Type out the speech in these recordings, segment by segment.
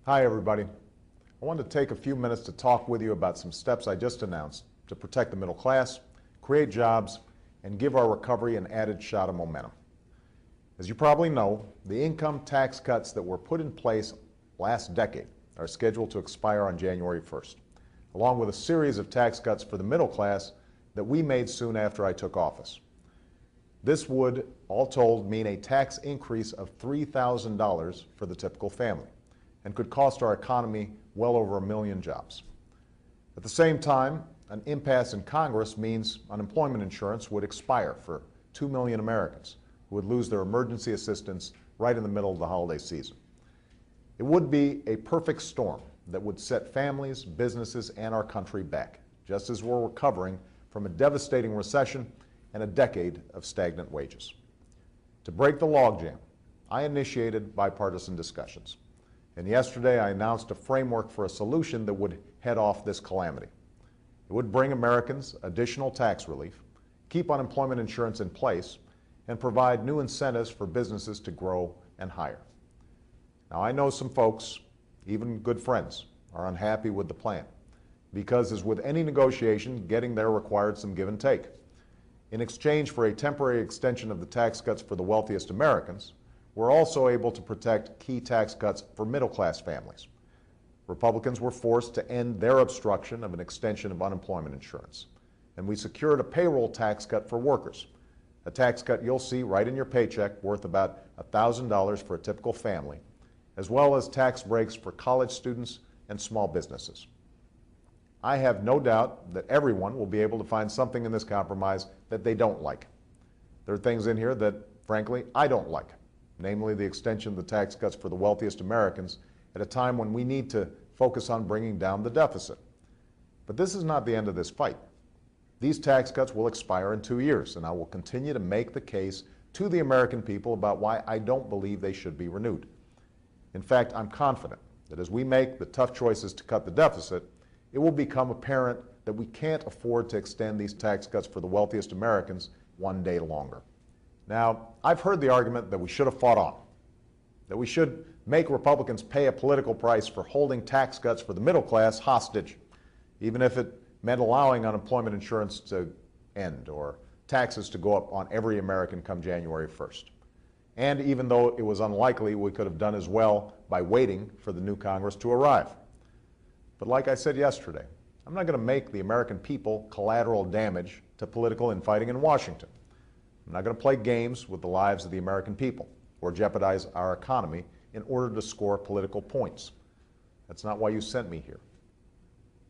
Hi, everybody. I wanted to take a few minutes to talk with you about some steps I just announced to protect the middle class, create jobs, and give our recovery an added shot of momentum. As you probably know, the income tax cuts that were put in place last decade are scheduled to expire on January 1st, along with a series of tax cuts for the middle class that we made soon after I took office. This would, all told, mean a tax increase of $3,000 for the typical family, and could cost our economy well over 1 million jobs. At the same time, an impasse in Congress means unemployment insurance would expire for 2 million Americans who would lose their emergency assistance right in the middle of the holiday season. It would be a perfect storm that would set families, businesses, and our country back, just as we're recovering from a devastating recession and a decade of stagnant wages. To break the logjam, I initiated bipartisan discussions. And yesterday I announced a framework for a solution that would head off this calamity. It would bring Americans additional tax relief, keep unemployment insurance in place, and provide new incentives for businesses to grow and hire. Now, I know some folks, even good friends, are unhappy with the plan because, as with any negotiation, getting there required some give and take. In exchange for a temporary extension of the tax cuts for the wealthiest Americans, we're also able to protect key tax cuts for middle-class families. Republicans were forced to end their obstruction of an extension of unemployment insurance, and we secured a payroll tax cut for workers, a tax cut you'll see right in your paycheck worth about $1,000 for a typical family, as well as tax breaks for college students and small businesses. I have no doubt that everyone will be able to find something in this compromise that they don't like. There are things in here that, frankly, I don't like, namely the extension of the tax cuts for the wealthiest Americans at a time when we need to focus on bringing down the deficit. But this is not the end of this fight. These tax cuts will expire in 2 years, and I will continue to make the case to the American people about why I don't believe they should be renewed. In fact, I'm confident that as we make the tough choices to cut the deficit, it will become apparent that we can't afford to extend these tax cuts for the wealthiest Americans one day longer. Now, I've heard the argument that we should have fought on, that we should make Republicans pay a political price for holding tax cuts for the middle class hostage, even if it meant allowing unemployment insurance to end or taxes to go up on every American come January 1st. And even though it was unlikely we could have done as well by waiting for the new Congress to arrive. But like I said yesterday, I'm not going to make the American people collateral damage to political infighting in Washington. I'm not going to play games with the lives of the American people or jeopardize our economy in order to score political points. That's not why you sent me here.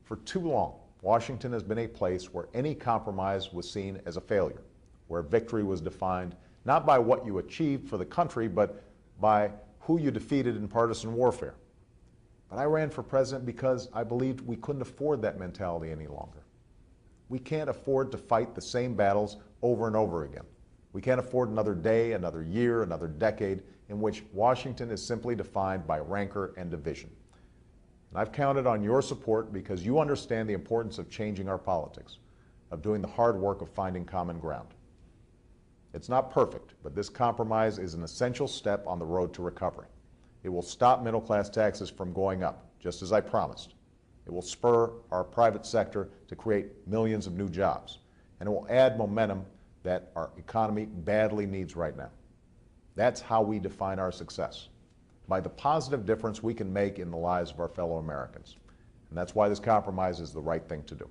For too long, Washington has been a place where any compromise was seen as a failure, where victory was defined not by what you achieved for the country, but by who you defeated in partisan warfare. But I ran for president because I believed we couldn't afford that mentality any longer. We can't afford to fight the same battles over and over again. We can't afford another day, another year, another decade in which Washington is simply defined by rancor and division. And I've counted on your support because you understand the importance of changing our politics, of doing the hard work of finding common ground. It's not perfect, but this compromise is an essential step on the road to recovery. It will stop middle-class taxes from going up, just as I promised. It will spur our private sector to create millions of new jobs, and it will add momentum that our economy badly needs right now. That's how we define our success, by the positive difference we can make in the lives of our fellow Americans. And that's why this compromise is the right thing to do.